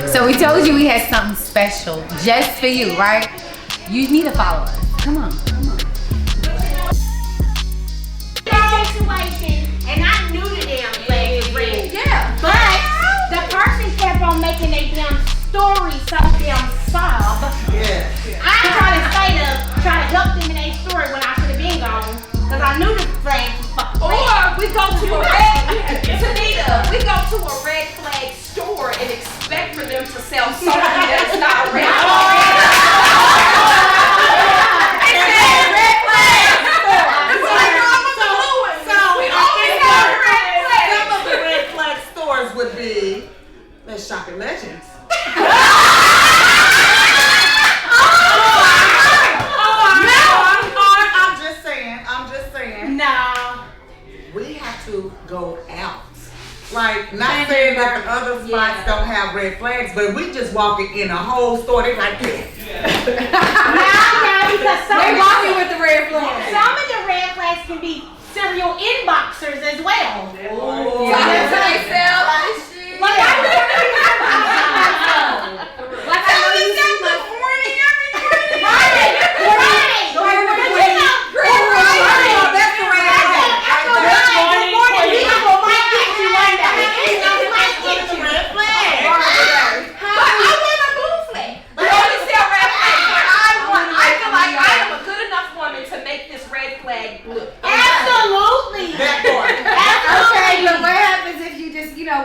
So we told you we had something special just for you, right? You need to follow us. Come on. Situation, and I knew the damn flag was red. Yeah. But the person kept on making a damn story so damn sob. Yeah. I tried to help them in their story when I should have been gone. Cause I knew the flag was fucking red. Or we go to a red, Tanita, we go to a red flag store and expect for them to sell something that's not red flag. Would be let's shop at Legends. I'm just saying. No. We have to go out. Like, not saying that the other spots don't have red flags, but we just walking in a whole store, they like this. Now, because They walking with the red flag. some of the red flags can be cereal inboxers as well. Oh. That's how they sell this shit. Like I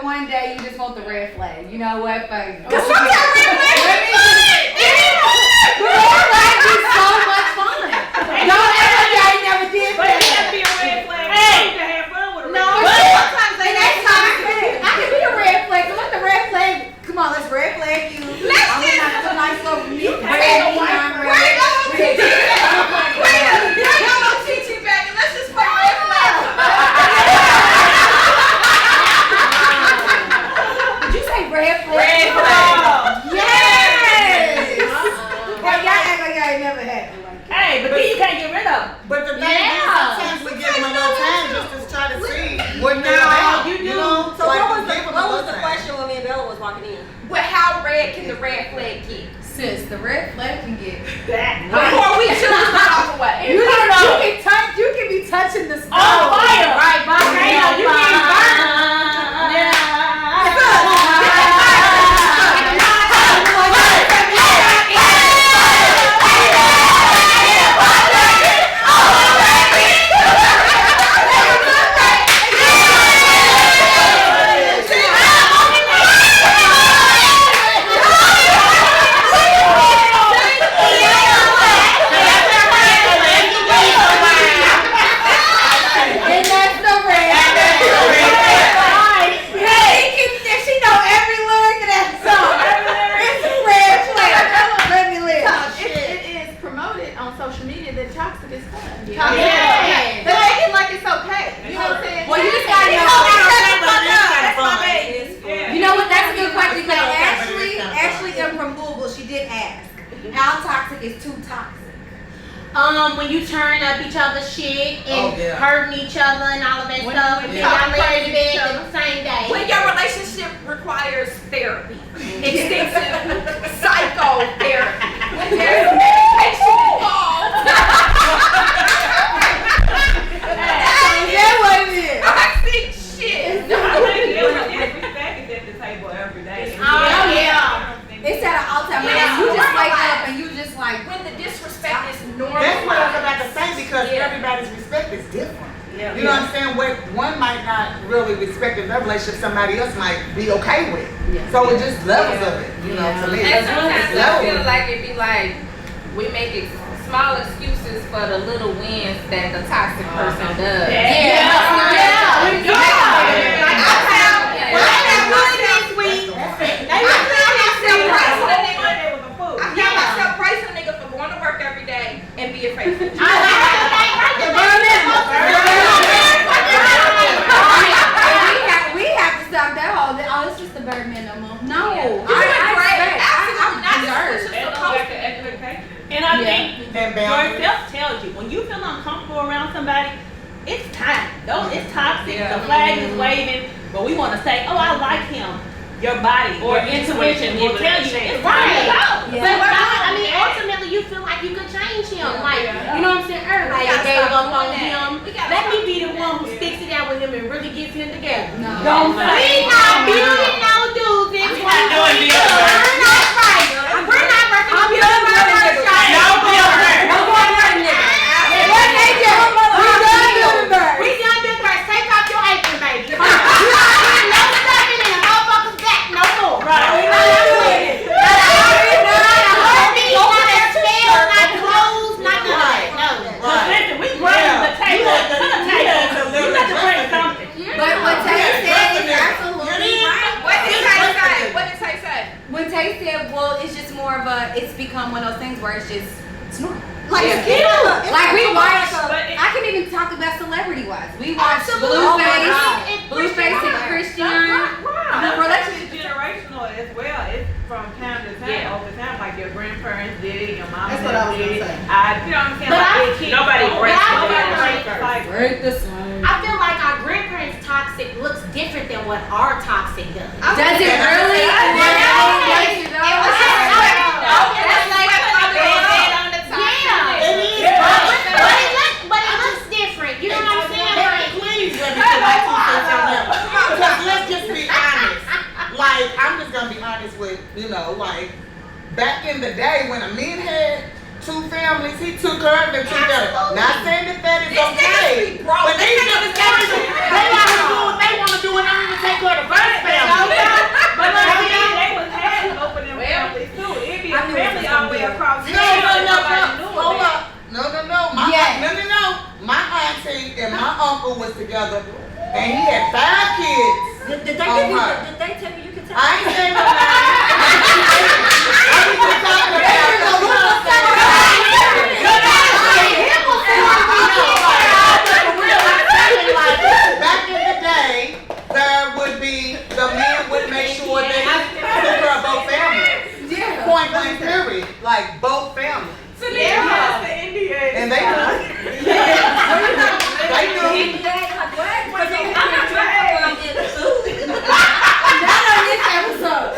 one day you just want the red flag. You know what? Fuck. Cause sometimes red flags The red flag is so much fun. Don't ever say I never did But it that. can't be a red flag. You can have fun with a red No, flag. sometimes they I can be a red flag. So let the red flag. Come on, let's red flag you. Let's I'm just- gonna have a nice little red, neon red. Wait, y'all don't teach you back. Let's just play red flag. Did you say red flag? Red flag. Yes. Well, y'all act like y'all ain't never had it like that. Hey, but then you can't get rid of them. But the thing is, sometimes we give them a little time just to try to see what they're No, about. you do. know? So Like, what we give them a was little the time. question when me and Bella was walking in? But how red can the red flag get? Sis, the red flag can get. Before we choose to walk away. You can be touching the stove. On fire. Right, by Hey, you getting And that's the red. She know every lyric of that song. It's a red flag. Let me live. It is promoted on social media that toxic is fun. Yeah. They make it like it's okay. You know what I'm saying? Well, you just gotta know. You know what? That's a good question because Ashley from Louisville, she did ask, how toxic is too toxic? When you turn up each other's shit and Oh, yeah. hurting each other and all of that stuff, and then y'all lay in bed the same day. When your relationship requires therapy, extensive psychotherapy, when there's medication involved. That what it is. Toxic shit. Respect is at the table every day. Oh yeah. It's at an all-time Yeah, man. You just wake normalize. up and you just like, When the disrespect is normal. That's what I was about to say because everybody's respect is different. Yeah. You know what I'm saying? What one might not really respect in their relationship, somebody else might be okay with. So it just levels of it, you know, to me. And It's sometimes I levels. feel like it be like we make small excuses for the little wins that the toxic person does. I got myself praising a nigga for going to work every day and being faithful. we have to stop that whole. Oh, it's just the bare minimum. No, You're doing great. Absolutely not. deserve. This is That what goes you're back to expectation. And I think And boundaries. yourself tells you when you feel uncomfortable around somebody, it's time. It's toxic. The flag is waving, but we want to say, "Oh, I like him." your body, Or your intuition will tell you it's right. right. Yeah. But I mean, ultimately, you feel like you could change him. Like, you know what I'm saying? Everybody gave up on him. Let me be the one who sticks it out with him and really gets him together. Don't We not building no dudes in 2022. We're not right. We're not working on building my first child. No building. No more running niggas. We done built first. Take off your apron, baby. You ain't no stuffing in a motherfucker's back no more. Right. We not doing it. Not a heartbeat, not a smell, not clothes, not none of that. No. Listen, we bring the table to the table. You got to bring something. But what Tay said is absolutely right. What did Tay say? What did Tay say? When Tay said, well, it's just more of a, it's become one of those things where it's just, it's normal. Like, Like, it's like we watch, But I can even talk about celebrity-wise. We watch Absolutely. Blueface and Christian. The It's relationship. generational as well. It's from time to time, over time. Like your grandparents did it, your mom That's what I was did it. gonna say. You know what I'm saying? But Like, I- it keeps nobody but breaks I the feel like- cycle. Break the slime. I feel like our grandparents' toxic looks different than what our toxic does. Does it really? But it looks different. You know what I'm saying? Please let me get my 2 cents on that. Because let's just be honest. Like, I'm just gonna be honest with, like, back in the day when a man had 2 families, he took her and took her. Not saying that is okay. But these niggas they want to do what they want to do and don't even take her to first family. But they was having open them families too. It be a family all the way across the Hold up. No. Yeah. My auntie and my uncle was together, and he had 5 kids. Did they on her. did they tell you you could tell? I ain't saying no lie. I was just talking back in the day, there would be, the men would make sure they took care of both families. Point blank period. Like, both families. And they knew. They knew. Not on this episode.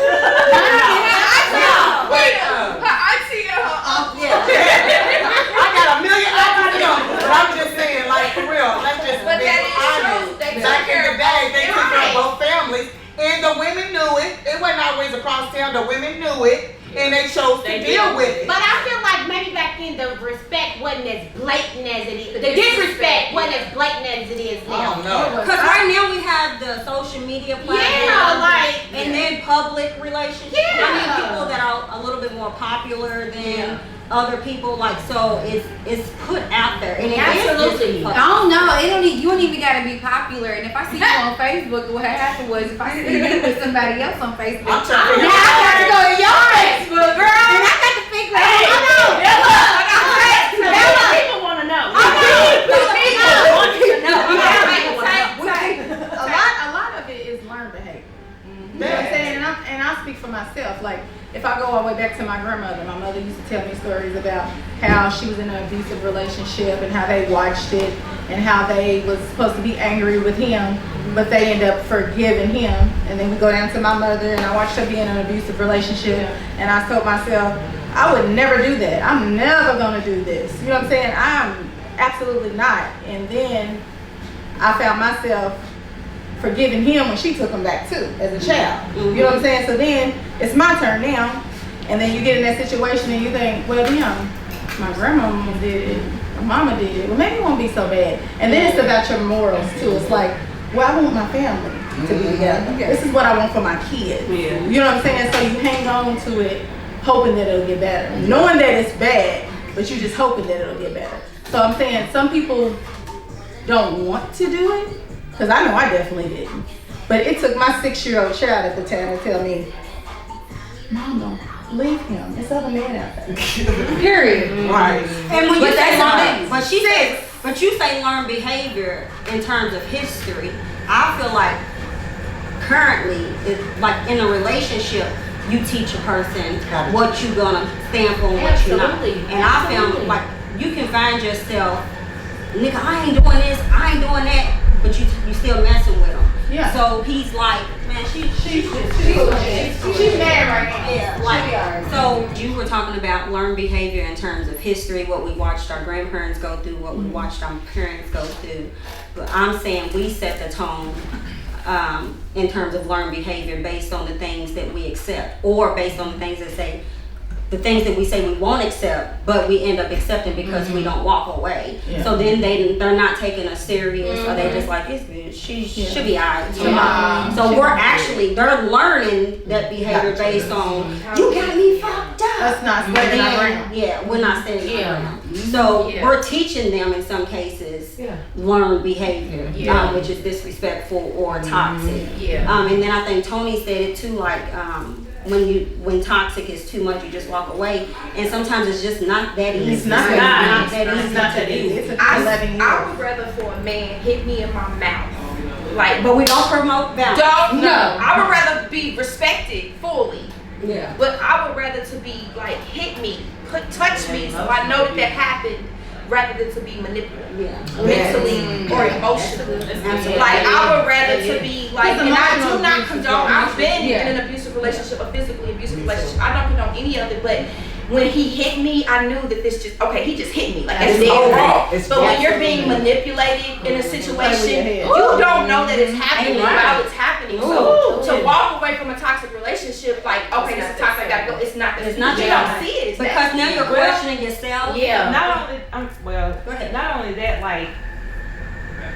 Wait, Her auntie and her uncle. I got a million aunties and uncles, but I'm just saying, like, for real, let's just But be that is honest. true. They took Back in care the of day, both they took care of families. both families, and the women knew it. It wasn't always across town. The women knew it, and they chose to deal with it. But I feel like maybe back then the respect wasn't as blatant as it is. The disrespect wasn't as blatant as it is I now. don't know. Because right now we have the social media platforms. Yeah, like And then public relationships. Yeah. I mean, people that are a little bit more popular than other people, like, so it's put out there. And it is Absolutely. I don't know. You don't even gotta be popular. And if I see you on Facebook, what happened was if I see you with somebody else on Facebook, I'm trying to now I got to go to your Facebook, girl. And I got to figure out. People want to know. A lot of it is learned behavior. You know what I'm saying? And I'll speak for myself. Like, if I go all the way back to my grandmother, my mother used to tell me stories about how she was in an abusive relationship and how they watched it and how they was supposed to be angry with him, but they end up forgiving him. And then we go down to my mother and I watched her be in an abusive relationship and I told myself, I would never do that. I'm never gonna do this. You know what I'm saying? I'm absolutely not. And then I found myself forgiving him when she took him back too, as a child. You know what I'm saying? So then it's my turn now, and then you get in that situation and you think, well, damn, my grandmama did it, my mama did it. Well, maybe it won't be so bad. And then it's about your morals too. It's like, well, I want my family to be together. This is what I want for my kids. You know what I'm saying? So you hang on to it, hoping that it'll get better, knowing that it's bad, but you're just hoping that it'll get better. So I'm saying some people don't want to do it. Because I know I definitely didn't. But it took my 6-year-old child at the time to tell me, Mama, leave him. There's other men out there. Period. Right. And when you But say that's learn, but you say learn behavior in terms of history. I feel like currently, like in a relationship, you teach a person what you're gonna stand for and what you're not. Absolutely. And I feel like you can find yourself, nigga, I ain't doing this, I ain't doing that, but you still messing with them. Yeah. So he's like, man, she's mad right now. yeah, like, so you were talking about learned behavior in terms of history, what we watched our grandparents go through, what we watched our parents go through. But I'm saying we set the tone in terms of learned behavior based on the things that we accept, or based on the things that say, the things that we say we won't accept, but we end up accepting because we don't walk away. Yeah. So then they're not taking us serious, or they just like, she should be alright. So they're learning that behavior based on, you got me fucked up. That's not standing our ground. Yeah, we're not standing our ground. So we're teaching them in some cases learned behavior, which is disrespectful or toxic. And then I think Tony said it too, like when toxic is too much, you just walk away, and sometimes it's just not that easy. It's not that easy. It's I would rather for a man hit me in my mouth. Like, but we don't promote that. No. I would rather be respected fully. Yeah. But I would rather to be like hit me, touch me, so I know that happened, rather than to be manipulated, mentally or emotionally. Like, I would rather to be like, and I do not condone. I've been in an abusive relationship, a physically abusive relationship. I don't condone any of it, but when he hit me, I knew that this just, okay, he just hit me. Like, that's dead wrong. But when you're being manipulated in a situation, you don't know that it's happening while it's happening. So to walk away from a toxic relationship, like, okay, this is toxic, I gotta go. It's not. You don't see it. Because now you're questioning yourself. Yeah. Not only that, like,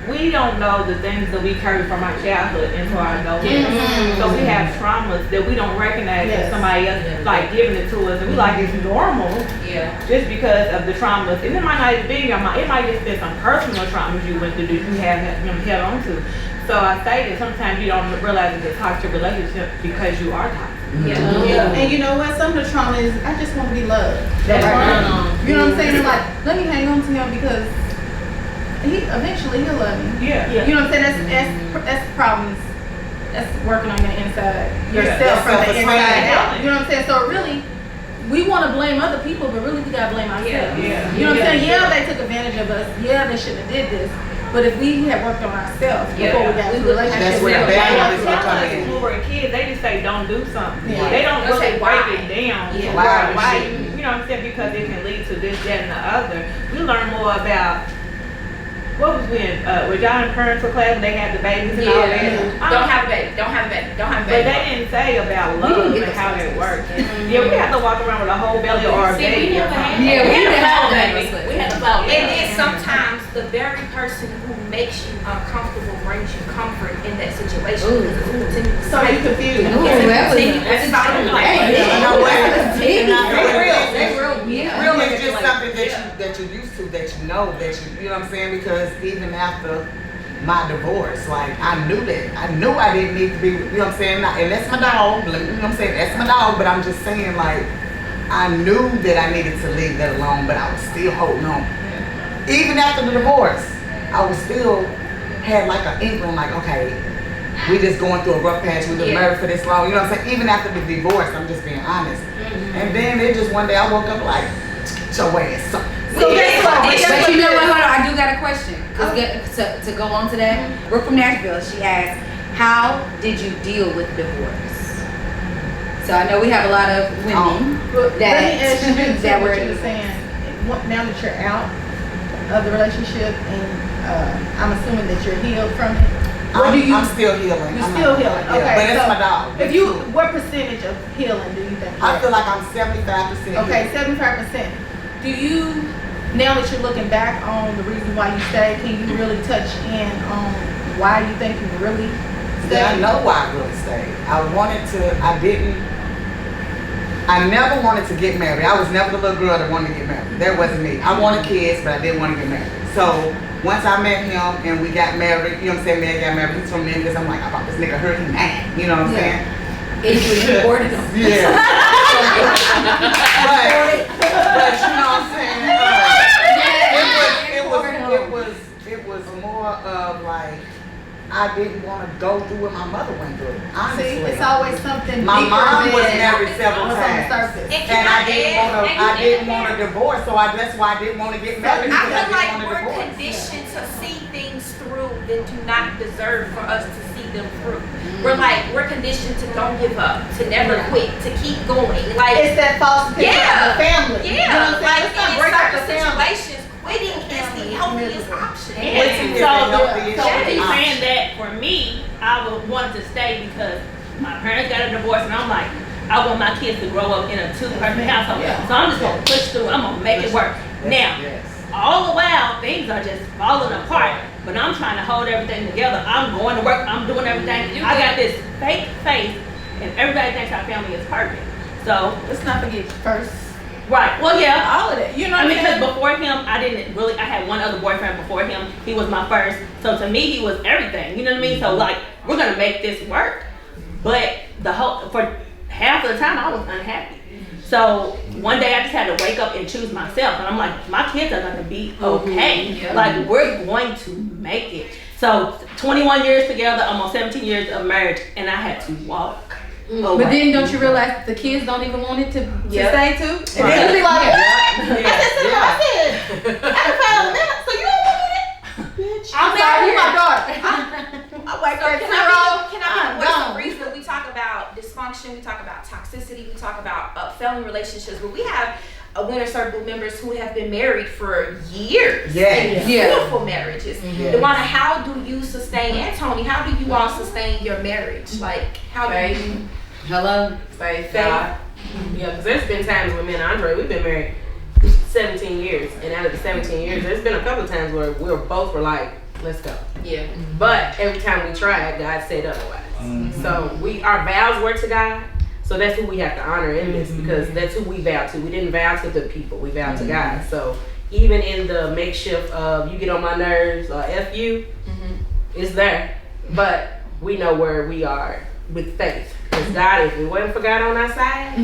we don't know the things that we carry from our childhood into our adulthood. So we have traumas that we don't recognize that somebody else like giving it to us, and we like it's normal. Just because of the traumas, and it might not even be it might just be some personal traumas you went through that you have held on to. So I say that sometimes you don't realize it's a toxic relationship because you are toxic. And you know what? Some of the trauma is I just want to be loved. That's right. You know what I'm saying? It's like, let me hang on to him because he'll love me. You know what I'm saying? That's problems. That's working on the inside yourself from the inside out. You know what I'm saying? So really, we want to blame other people, but really we gotta blame ourselves. You know what I'm saying? Yeah, they took advantage of us. Yeah, they shouldn't have did this. But if we had worked on ourselves before we got to the relationship, that's where the balance is coming in. When we were kids, they just say don't do something. They don't really break it down. Why? You know what I'm saying? Because it can lead to this, that, and the other. We learn more about. What was when y'all in parental class and they had the babies and all that? Don't have a baby. But they didn't say about love and how that works. We had to walk around with a whole belly or a baby. We had to follow. And then sometimes the very person who makes you uncomfortable brings you comfort in that situation. So you confused. It's just something that you used to, that you know what I'm saying? Because even after my divorce, like I knew I didn't need to be, you know what I'm saying? And that's my dog, you know what I'm saying? That's my dog, but I'm just saying, like, I knew that I needed to leave that alone, but I was still holding on. Even after the divorce, I was still had like an inkling, like, okay, we just going through a rough patch, we've been married for this long, you know what I'm saying? Even after the divorce, I'm just being honest. And then it just one day I woke up like, get your ass up. So but you know what? Hold on, I do got a question. To go on to that, we're from Nashville. She asked, "How did you deal with divorce?" So I know we have a lot of women that were saying. Now that you're out of the relationship, and I'm assuming that you're healed from it. I'm still healing. You're still healing. Okay, but it's my dog. What percentage of healing do you think? I feel like I'm 75%. Okay, 75%. Do you, now that you're looking back on the reason why you stayed, can you really touch in on why you think you really stayed? Yeah, I know why I really stayed. I never wanted to get married. I was never the little girl that wanted to get married. That wasn't me. I wanted kids, but I didn't want to get married. So once I met him and we got married, you know what I'm saying, man got married, he's from Memphis. I'm like, I thought this nigga hurt him mad. You know what I'm saying? It's important. Yeah. but you know what I'm saying? It was more of like, I didn't want to go through what my mother went through. Honestly. See, it's always something. My mom was married several times, and I didn't want a divorce, so that's why I didn't want to get married. I feel like we're conditioned to see things through that do not deserve for us to see them through. We're conditioned to don't give up, to never quit, to keep going. Like It's that false picture of the family. You know what I'm like saying? Let's not in break up the certain family. situations, quitting is the healthiest option. And So, so he's saying that for me, I would want to stay because my parents got a divorce, and I'm like, I want my kids to grow up in a two-person household. So I'm just gonna push through. I'm gonna make it work. Now, all the while, things are just falling apart. But I'm trying to hold everything together. I'm going to work. I'm doing everything. I got this fake faith, and everybody thinks our family is perfect. So Let's not forget first. right. Well, yeah. All of that. You know I what mean, I'm because saying? before him, I had one other boyfriend before him. He was my first. So to me, he was everything. You know what I mean? So like, we're gonna make this work. But for half of the time, I was unhappy. So one day I just had to wake up and choose myself. And I'm like, my kids are gonna be okay. Like, we're going to make it. So 21 years together, almost 17 years of marriage, and I had to walk. But then don't you realize the kids don't even want it to stay too? And then be like, Yeah. I found a minute, so you don't want me to? I'm sorry, you my daughter. I wake up Can I what's the reason we talk about dysfunction, we talk about toxicity, we talk about family relationships, but we have winner circle members who have been married for years. Yes. Beautiful marriages. Yes. Dewana, how do you sustain, and Tony, how do you all sustain your marriage? Like, how do you? Hello? Faith, God. Yeah, because there's been times when me and Andre, we've been married 17 years. And out of the 17 years, there's been a couple of times where we both were like, let's go. Yeah. But every time we tried, God said otherwise. So our vows were to God. So that's who we have to honor in this, because that's who we vow to. We didn't vow to the people, we vowed to God. So even in the makeshift of you get on my nerves or F you, it's there. But we know where we are with faith. Because God, if it wasn't for God on our side,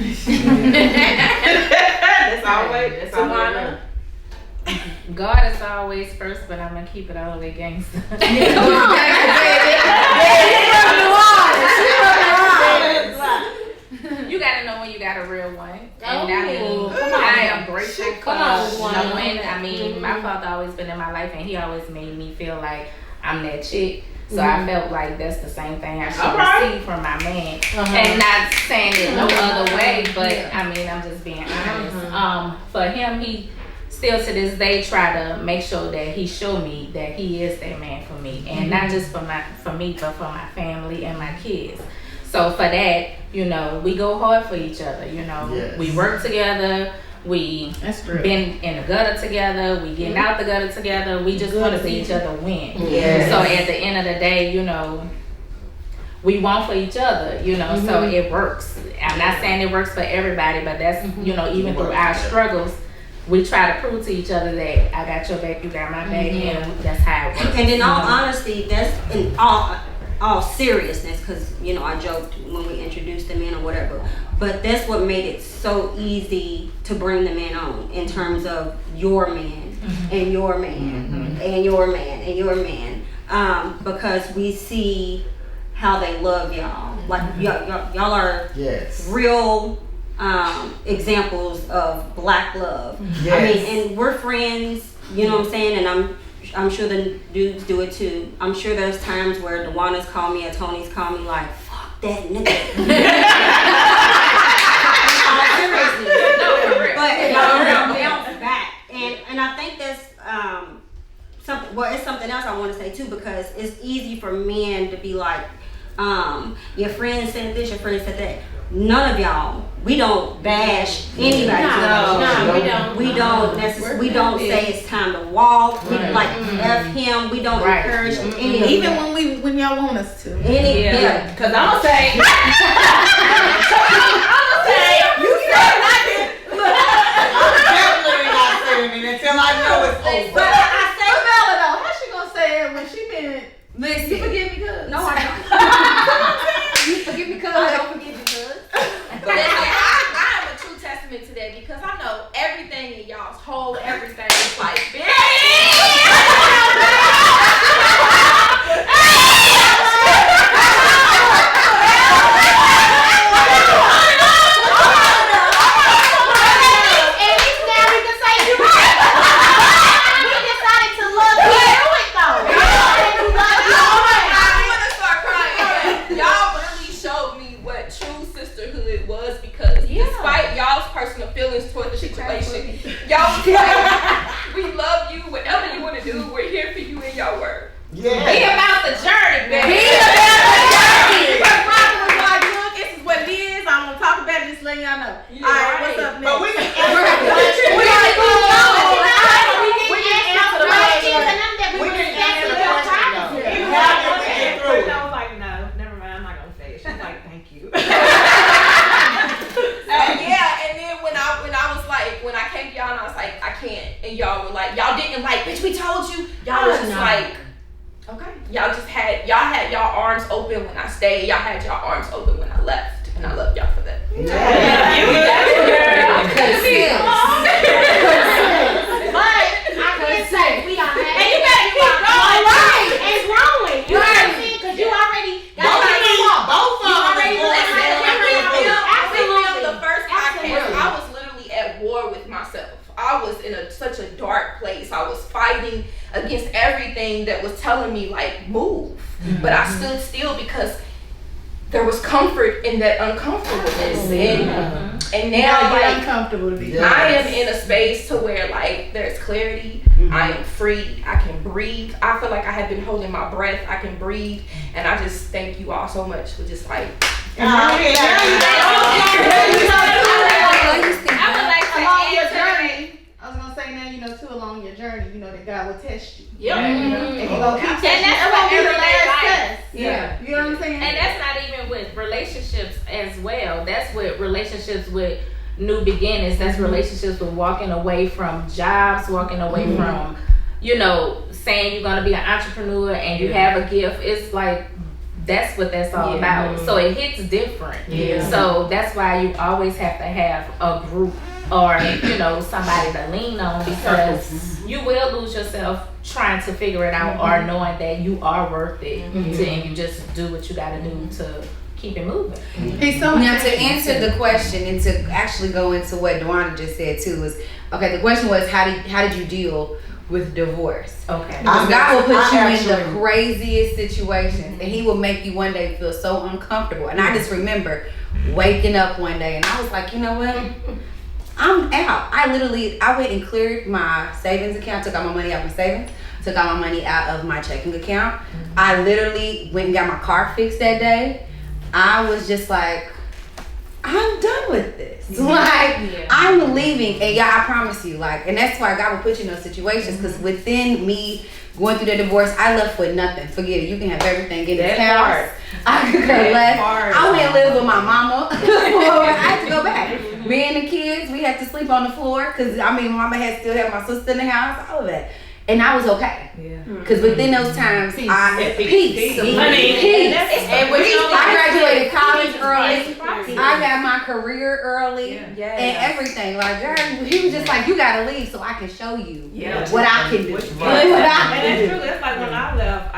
that's always, Tawana, God is always first, but I'm gonna keep it all the way gangster. You gotta know when you got a real one. And I am grateful for knowing. I mean, my father always been in my life, and he always made me feel like I'm that chick. So I felt like that's the same thing I should receive from my man. And not saying it no other way, but I mean, I'm just being honest. For him, he still to this day try to make sure that he show me that he is that man for me. And not just for me, but for my family and my kids. So for that, you know, we go hard for each other, you know. We work together. We been in the gutter together. We getting out the gutter together. We just want to see each other win. So at the end of the day, you know, we want for each other, you know, so it works. I'm not saying it works for everybody, but that's, you know, even through our struggles, we try to prove to each other that I got your back, you got my back, and that's how it works. And in all honesty, that's in all seriousness, because, you know, I joked when we introduced the men or whatever, but that's what made it so easy to bring the men on, in terms of your man and your man and your man and your man, because we see how they love y'all. Like y'all are real examples of black love. I mean, and we're friends, you know what I'm saying, and I'm sure the dudes do it too. I'm sure there's times where Dewana's call me or Tony's call me like, fuck that nigga. But bounce back. And I think that's something, well, it's something else I want to say too, because it's easy for men to be like, your friend said this, your friend said that. None of y'all, we don't bash anybody. No, we don't necessarily. We don't say it's time to walk. We like F him. We don't encourage any. Even when y'all want us to. Yeah. Cause I'm gonna say. You said nothing. I'm definitely not saying it until I know it's over. But I say Bella though, how she gonna say it when she been? Listen. You forgive me, cuz. No, I don't. You forgive me, cuz. I don't forgive you, cuz. But I am a true testament to that, because I know everything in y'all's whole everything is like, Y'all was like, we love you. Whatever you want to do, we're here for you in your work. Yeah. Be about the journey, baby. Be about the journey. But Robin was like, look, this is what it is. I'm gonna talk about it, just letting y'all know. Yeah, All right, right. what's up next? But we can We can answer the question. We can answer the question though. How did we get through it? I was like, no, never mind. I'm not gonna say it. She's like, thank you. Yeah, and then when I was like, when I came to y'all and I was like, I can't, and y'all were like, y'all didn't like, bitch, we told you. Y'all was just like, okay. Y'all had y'all arms open when I stayed. Y'all had y'all arms open when I left, and I love y'all for that. But I can say we are happy. And you better keep going. Right. And growing. You know what I'm saying? Because you already got Both of The first podcast, I was literally at war with myself. I was in such a dark place. I was fighting against everything that was telling me like move, but I stood still because there was comfort in that uncomfortableness, and now like uncomfortable to be. I am in a space to where like there's clarity. I am free. I can breathe. I feel like I have been holding my breath. I can breathe, and I just thank you all so much for just like. I would like to Along your answer journey, I was gonna say now, you know, too, along your journey, you know that God will test you. Yep. And He gonna keep And testing you. that's That what won't be the everyday last life. test. Yeah. You know what I'm saying? And that's not even with relationships as well. That's with relationships with new beginnings. That's relationships with walking away from jobs, walking away from, you know, saying you're gonna be an entrepreneur and you have a gift. It's like that's what that's all about. So it hits different. So that's why you always have to have a group or, you know, somebody to lean on, because you will lose yourself trying to figure it out or knowing that you are worth it and you just do what you gotta do to keep it moving. Now to answer the question and to actually go into what Dwana just said too is, okay, the question was how did you deal with divorce? Okay. God will put you in the craziest situations, and He will make you one day feel so uncomfortable. And I just remember waking up one day and I was like, you know what? I'm out. I went and cleared my savings account, took all my money out of my savings, took all my money out of my checking account. I literally went and got my car fixed that day. I was just like, I'm done with this. I'm leaving, and I promise you, and that's why God will put you in those situations, because within me going through the divorce, I left with nothing. Forget it. You can have everything in this house. I could have left. I went and lived with my mama. I had to go back. Me and the kids, we had to sleep on the floor, because mama had still had my sister in the house, all of that. And I I because within those times, peace. And when I graduated college early. I got my career early and everything. God, He was just like, you gotta leave so I can show you what I can do. And that's true. That's like when I left,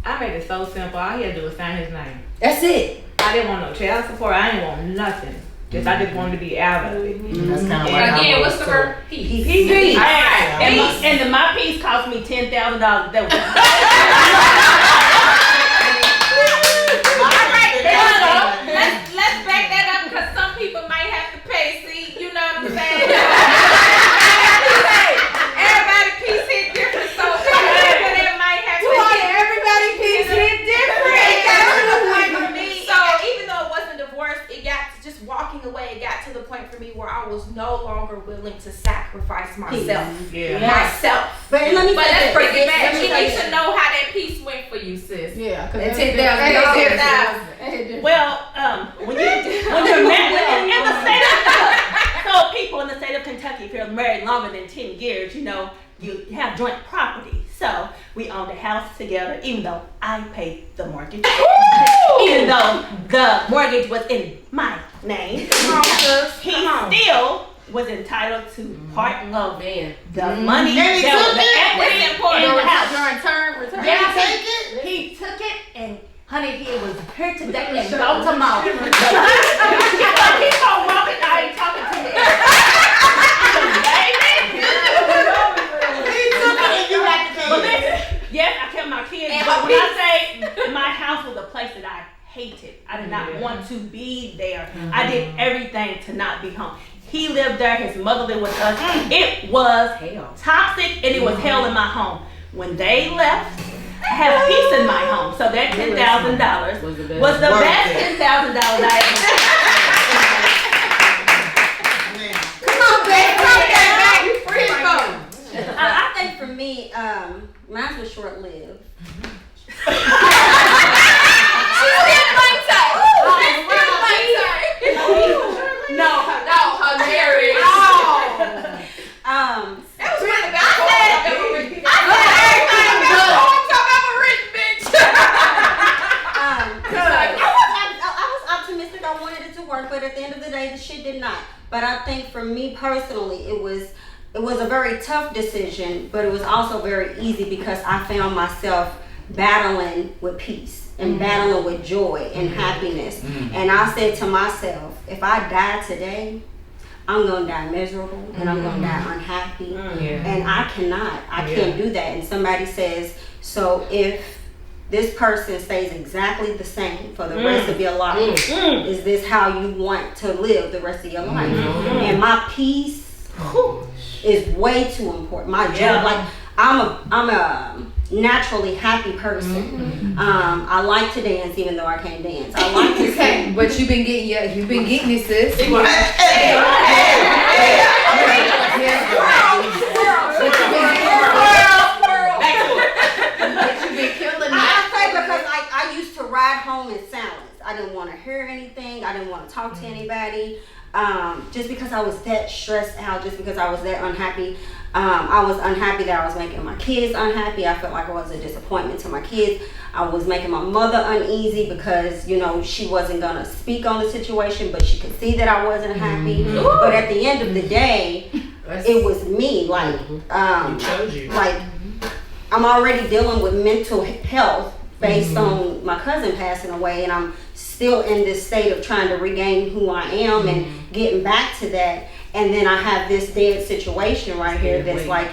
I made it so simple. All he had to do was sign his name. That's it. I didn't want no child support. I didn't want nothing. I just wanted to be out of it. That's kind of like Again, what's the word? Peace. Peace. And my piece cost me $10,000. That was Let's back that up, because some people might have to pay. See, you know what I'm saying? Everybody piece hit different, so some people that might have to Everybody piece hit different. So even though it wasn't divorce, it got to just walking away. It got to the point for me where I was no longer willing to sacrifice myself. Myself. But let me But let's bring it back. You need to know how that piece went for you, sis. Yeah, And $10,000. Well, when you're married in the state of so people in the state of Kentucky, if you're married longer than 10 years, you know, you have joint property. So we owned a house together, even though I paid the mortgage. Even though the mortgage was in my name, he still was entitled to part of the money that was the equity in the house. Return. He took it, and honey, he was here today and gone tomorrow. If I keep on walking, I ain't talking to me. But listen, yes, I kept my kids, but when I say my house was a place that I hated, I did not want to be there. I did everything to not be home. He lived there. His mother lived with us. It was toxic, and it was hell in my home. When they left, I have peace in my home. So that $10,000 was the best $10,000 I ever I think for me, mine was short-lived. No, her marriage. That was really I was optimistic. I wanted it to work, but at the end of the day, the shit did not. But I think for me personally, it was a very tough decision, but it was also very easy because I found myself battling with peace and battling with joy and happiness. And I said to myself, if I die today, I'm gonna die miserable and I'm gonna die unhappy. And I can't do that. And somebody says, so if this person stays exactly the same for the rest of your life, is this how you want to live the rest of your life? And my peace is way too important. My joy, like I'm a naturally happy person. I like to dance even though I can't dance. I like to sing. But you've been getting it, sis. I used to ride home in silence. I didn't want to hear anything. I didn't want to talk to anybody. Just because I was that stressed out, just because I was that unhappy. I was unhappy that I was making my kids unhappy. I felt like I was a disappointment to my kids. I was making my mother uneasy because, she wasn't going to speak on the situation, but she could see that I wasn't happy. But at the end of the day, it was me. Like, I'm already dealing with mental health based on my cousin passing away, and I'm still in this state of trying to regain who I am and getting back to that. And then I have this dead situation right here that's like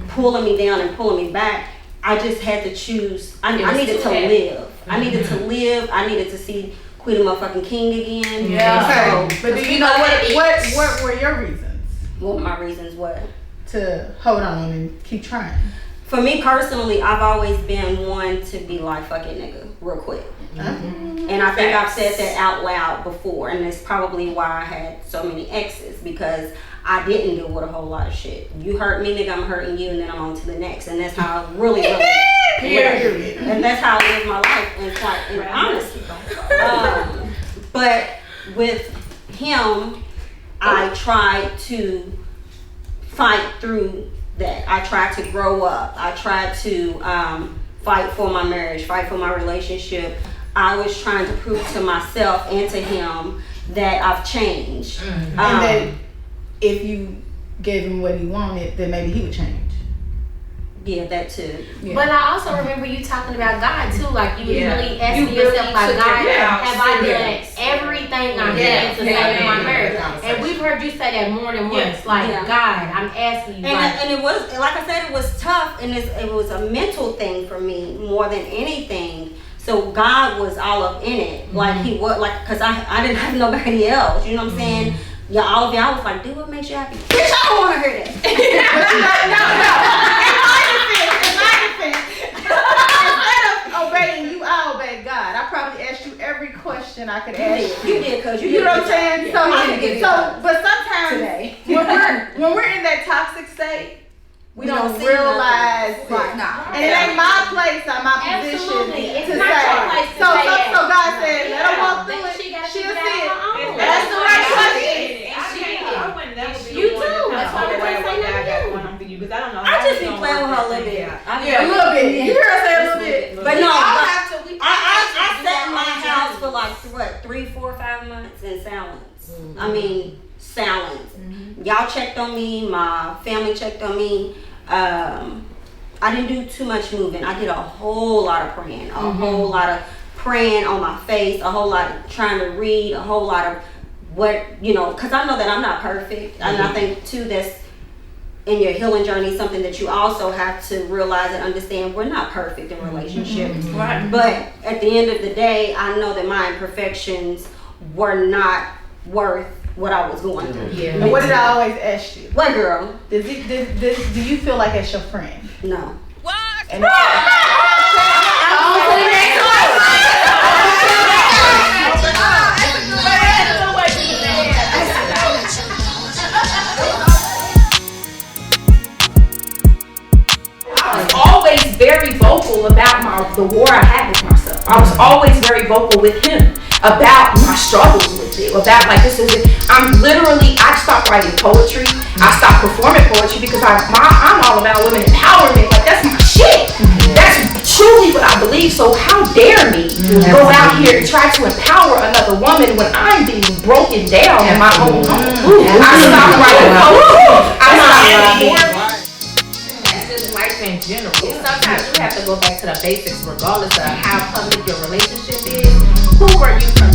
pulling me down and pulling me back. I just had to choose. I needed to live. I needed to live. I needed to see Queen motherfucking King again. Yeah. So, but do you know what were your reasons? What my reasons were? To hold on and keep trying. For me personally, I've always been one to be like, fuck it, nigga, real quick. And I think I've said that out loud before, and it's probably why I had so many exes, because I didn't deal with a whole lot of shit. You hurt me, nigga, I'm hurting you, and then I'm on to the next. And that's how I really and that's how I live my life, in honesty. But with him, I tried to fight through that. I tried to grow up. I tried to fight for my marriage, fight for my relationship. I was trying to prove to myself and to him that I've changed. And that if you gave him what he wanted, then maybe he would change. Yeah, that too. Yeah. But I also remember you talking about God too, like you really asking yourself, like, God, have I done everything I can to save my marriage? And we've heard you say that more than once, like, God, I'm asking you. And it was, like I said, it was tough, and it was a mental thing for me more than anything. So God was all up in it, like he was, like, cause I didn't have nobody else. You know what I'm saying? Yeah, all of y'all was like, do what makes you happy. Bitch, I don't want to hear that. In my defense, instead of obeying you, I obeyed God. I probably asked you every question I could ask you. You did, cause you know what I'm saying? But sometimes when we're in that toxic state, we don't realize it. And it ain't my place or my position to say. So God said, let her walk through it. She'll see it. That's the right question. You too. That's why I got one on for you, because I don't know. I just be playing with her a little bit. A little bit. You hear her say a little bit. But no, I sat in my house for like 3, 4, 5 months in silence. I mean, silence. Y'all checked on me. My family checked on me. I didn't do too much moving. I did a whole lot of praying. A whole lot of praying on my face. A whole lot of trying to read. A whole lot of because I know that I'm not perfect. And I think too, that's in your healing journey, something that you also have to realize and understand. We're not perfect in relationships. But at the end of the day, I know that my imperfections were not worth what I was going through. Yeah. And what did I always ask you? What girl? Do you feel like it's your friend? No. And I was always very vocal about the war I had with myself. I was always very vocal with him about my struggles with it, about like this is it. I stopped writing poetry. I stopped performing poetry because I'm all about women empowerment. Like that's my shit. That's truly what I believe. So how dare me go out here and try to empower another woman when I'm being broken down in my own home? I stopped writing poetry. I stopped Life in general. Sometimes you have to go back to the basics regardless of how public your relationship is. Who were you from